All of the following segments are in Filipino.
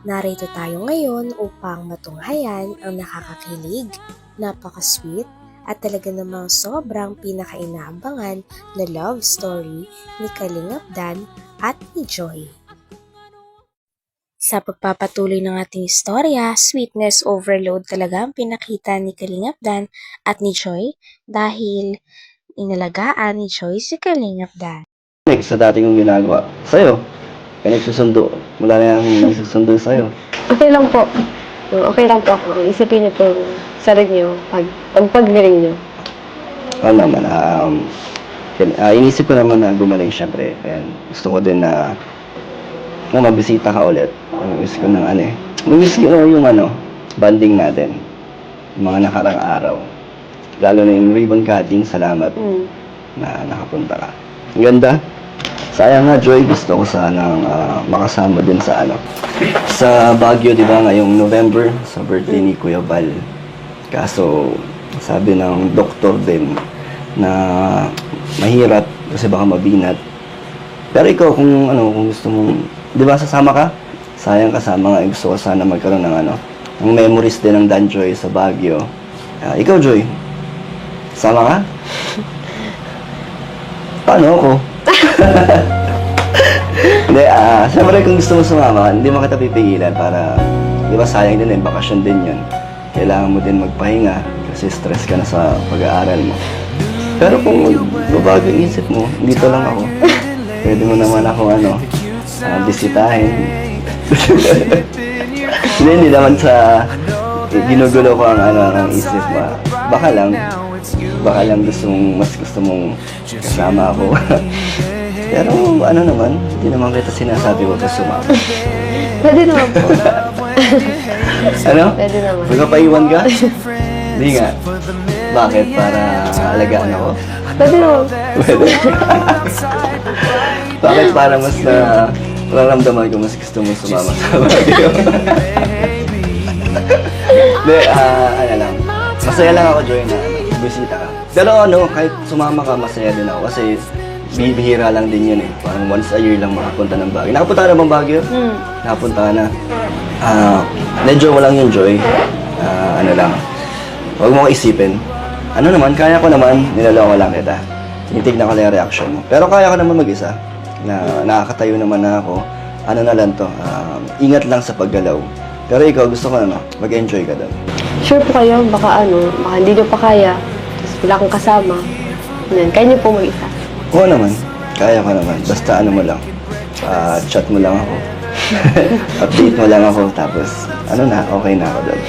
Narito tayo ngayon upang matunghayan ang nakakakilig, napaka-sweet, at talaga namang sobrang pinakainaabangan na love story ni Kalingap Dan at ni Joy. Sa pagpapatuloy ng ating istorya, sweetness overload talaga ang pinakita ni Kalingap Dan at ni Joy dahil inalagaan ni Joy si Kalingap Dan. Sa dati kong ginagawa sa'yo, kaya nagsusundo. Wala na yung nagsusundo sa'yo. Okay lang po. Okay lang po ako. Isipin niyo po sarili niyo pag-galing niyo. Oo naman, inisip ko naman na gumaling syempre. Kaya gusto ko din na mabisita ka ulit. Miss ko ng miss ko yung banding natin. Yung mga nakarang araw. Lalo na yung ribbon cutting, salamat na nakapunta ka. Ang ganda. Sayang nga, Joy, gusto ko sanang makasama din sa Baguio, di ba, ngayong November, sa birthday ni Kuya Val. Kaso, sabi ng doktor din na mahirap kasi baka mabinat. Pero ikaw, kung gusto mong, di ba, sasama ka? Sayang kasama nga, gusto ko sana magkaroon ng ng memories din ng Dan Joy sa Baguio. Ikaw, Joy, sama ka? Paano ako? Hindi, siyempre kung gusto mo sumama, hindi mo kita pipigilan para, di ba, sayang din bakasyon din yun. Kailangan mo din magpahinga kasi stress ka na sa pag-aaral mo. Pero kung babago yung isip mo, dito lang ako. Pwede mo naman ako, bisitahin. Hindi naman sa ginugulo ko ang isip mo. Baka lang mas gusto mong kasama ako. Pero naman, hindi naman kita sinasabi ko sa sumama. Pwede naman po. Pwede naman. Magpapaiwan ka? Hindi nga. Bakit? Para alagaan ako? Pwede naman. Pwede. Bakit? Para mas nararamdaman ko mas gusto mo sumama sa Baguio. Hindi, lang. Masaya lang ako, Joy, na bisita ka. Pero kahit sumama ka, masaya din ako. Kasi bibihira lang din yun eh. Parang once a year lang makapunta ng Baguio. Nakapunta ka na bang Baguio? Nakapunta ka na. Medyo walang yung Joy. Lang. Huwag mo ko isipin. Kaya ko naman, nilaloko lang kita. Tinitignan ko lang yung reaction mo. Pero kaya ko naman mag-isa. Nakakatayo naman na ako. Na lang to. Ingat lang sa paggalaw. Pero ikaw, gusto ko mag-enjoy ka doon. Sure po kayo, baka hindi niyo pa kaya. Tapos wala akong kasama. Yan, kaya niyo po mag-isa. Oo naman. Kaya ko naman. Basta mo lang. Chat mo lang ako. Update mo lang ako. Tapos, okay na ako doon.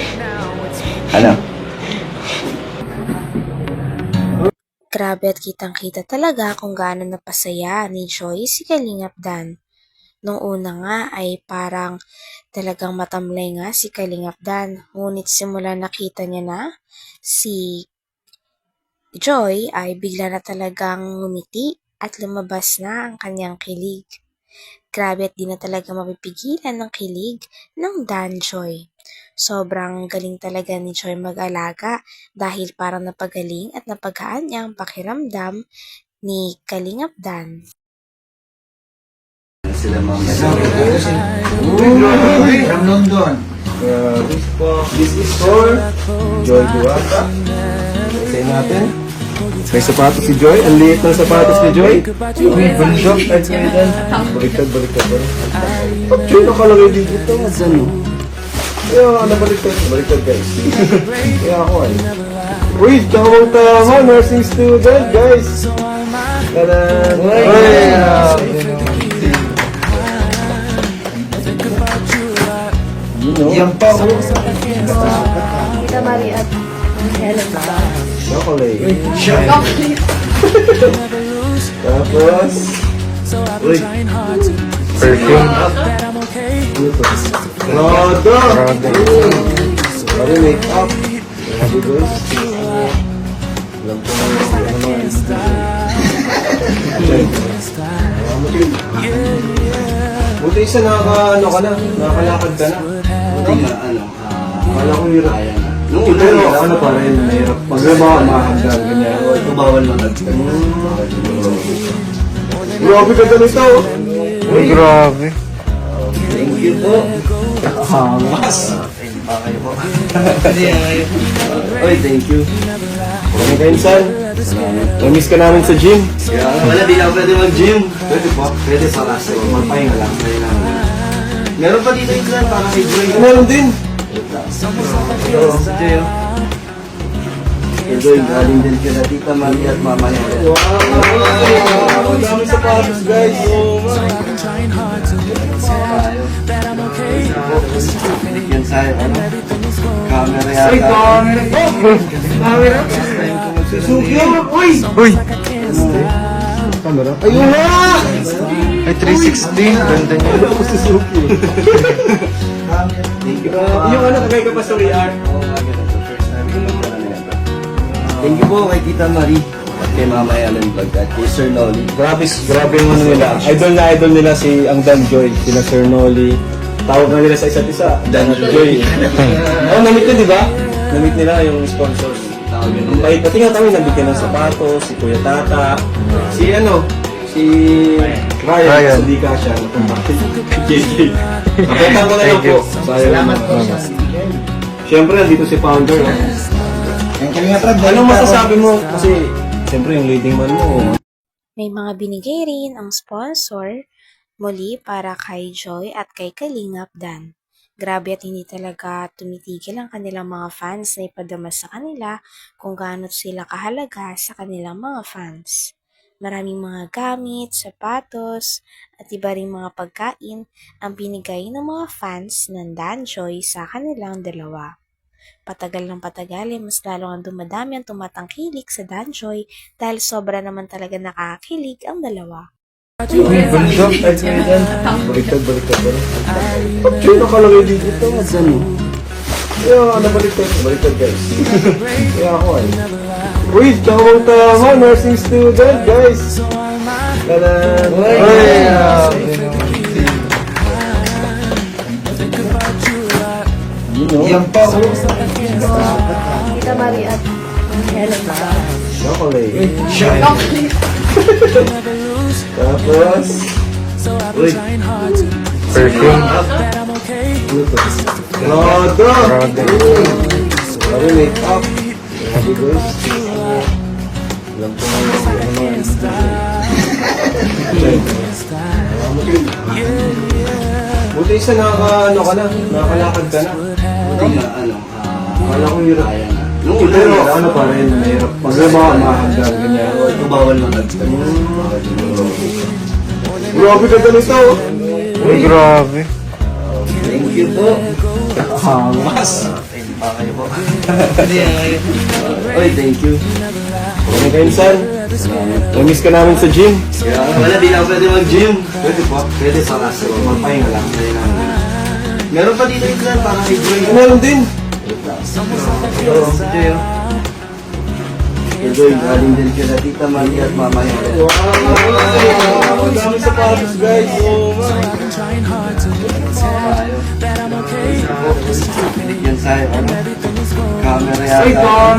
Grabe at kitang-kita talaga kung gaano napasaya ni Joy si Kalingap Dan. Nung una nga ay parang talagang matamlay nga si Kalingap Dan. Ngunit simula nakita niya na si Joy ay bigla na talagang ngumiti at lumabas na ang kanyang kilig. Grabe at di na talaga mapipigilan ng kilig ng Dan Joy. Sobrang galing talaga ni Joy mag-alaga dahil parang napagaling at napagaan niya ang pakiramdam ni Kalingap Dan. Sila mga From London. This is for Joy Duwata. Say natin. May sapatos si Joy. Ang liit ng sapatos ni Joy. May bundok. Ay, Sweden. Baliktad. Pag Joy nakalagay dito ito. Kaya baliktad guys. Kaya ako Uy, tama. Nursing student guys. Tadan. Yan pa ako. Kita Mari at Helen ba? Chocolate. Tapos, uy, perfume. Rada. Pari make-up. Grabe guys. Alam ko buti isa nakakalakad ka na. Akala ko hirap. Pero pa rin, mahirap. Maglaba ka makakagdag, ganyan. Ito bawal magagdag. Grabe ka ganito. Uy, grabe. Thank you po. Hamas. Ba kayo po? Oy, thank you. Okay kayo, son. Namiss ka namin sa gym. Wala, di na ako pwede mag-gym. Pwede po. Pwede pa kasi magpahinga lang. Meron pa dito yung parang may joy. Meron din. Ito, joy. Joy, galing din kila Tita Maria at Mama niya. Wow! Ang dami sapatos, guys. Yan sa'yo, ano? Camera yata. Suzuki! Uy! Uy! Camera? Ayun na! Ay, 360. Ganda niya. Ano ako Suzuki? Thank you po. Yung ano, kagay ka pa sa VR. Oo nga, ganito. First time ko lang pala na ito. Thank you po kay Tita Marie at kay Mama Ellen Vlog at kay Sir Nolly. Grabe yung ano nila. Idol nila si ang Dan Joy, sina Sir Nolly. Tawag na nila sa isa't isa, Dan at Joy. Oo, na-meet na, di ba? Na-meet nila yung sponsors. Tawag yun Ang nila. bait, pati nga kami nabigyan ng sapatos, si Kuya Tata, si Ryan, sa Dika siya, JJ. Napunta ko na lang po. Salamat po. Siyempre, nandito si Founder. Anong masasabi mo? Kasi, siyempre, yung leading man mo. May mga binigay rin ang sponsor muli para kay Joy at kay Kalingap Dan. Grabe at hindi talaga tumitigil ang kanilang mga fans na ipadama sa kanila kung gaano sila kahalaga sa kanilang mga fans. Maraming mga gamit, sapatos, at iba ring mga pagkain ang binigay ng mga fans ng Dan Joy sa kanilang dalawa. Patagal ng patagal mas lalo ang dumadami ang tumatangkilik sa Dan Joy dahil sobra naman talaga nakakakilig ang dalawa. Baliktad. Sino kalagay dito? Saan mo? Kaya, baliktad guys. Kaya ako ay. Uy, tama, nursing student guys. Tadan! Yan pa, Tita Maria at Helen ba? chocolate. Tapos, uy, Perfume. ano to? Rodo! Sabi make up. Sabi guys. Alam ko na buti isa ano ka na, nakakalakad ka na. Buti na, ano, Akala ko hirap. kaya na. Nung una, pero ano pa rin, mahirap. Pag baka mahagdan, ganyan. Ito bawal magagdag. Grabe ka ganito. Uy, grabe. Thank you po. Hamas. Ba kayo po? Oy, thank you. Okay kayo, son. Namiss ka namin sa gym. Wala, di na ako pwede mag-gym. Pwede po. Pwede pa kasi magpahinga lang. Meron pa dito yung parang may joy. Meron din. Ito, joy. Joy, galing din kila Tita Maria at Mama niya. Wow! Ang dami sapatos, guys. Yan sa'yo, ano? Camera yata.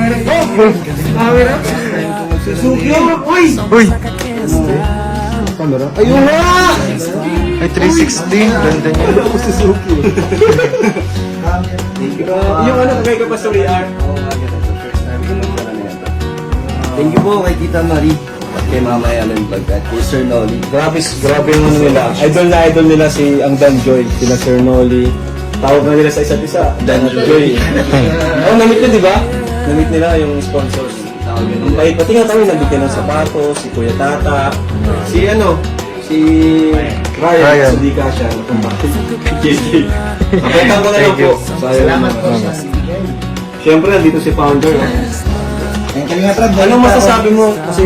Suzuki! Uy! Uy! Camera? Ayun na! Ay, 360. Ganda niya. Ano ako Suzuki? Thank you po. Yung ano, kagay ka pa sa VR. Oo nga, ganito. First time ko lang pala na ito. Thank you po kay Tita Marie at kay Mama Ellen Vlog at kay Sir Nolly. Grabe yung ano nila. Idol nila si ang Dan Joy, sina Sir Nolly. Tawag na nila sa isa't isa, Dan at Joy. Oo, na-meet na, di ba? Na-meet nila yung sponsors. Tawag yun Ang nila. bait, pati nga kami nabigyan ng sapatos, si Kuya Tata, si Ryan, sa Dika siya, napunta. JJ. Napunta ko na lang po. Salamat po. Siyempre, nandito si Founder. Anong masasabi mo? Kasi,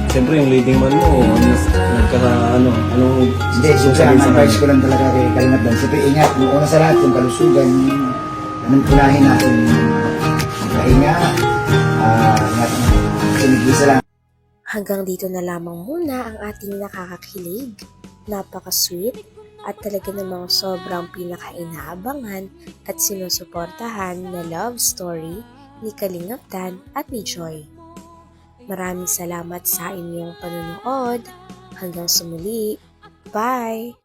siyempre, yung leading man mo, anong Hindi, sobrang advice ko lang talaga kay Kalingap Dan. Siyempre, ingat. Yung una sa lahat, yung kalusugan, anong punahin natin magpahinga, ingat na. Sinigisa lang. Hanggang dito na lamang muna ang ating nakakakilig, napaka-sweet, at talaga namang sobrang pinaka-inaabangan at sinusuportahan na love story ni Kalingap Dan at ni Joy. Maraming salamat sa inyong panonood. Hanggang sa muli. Bye!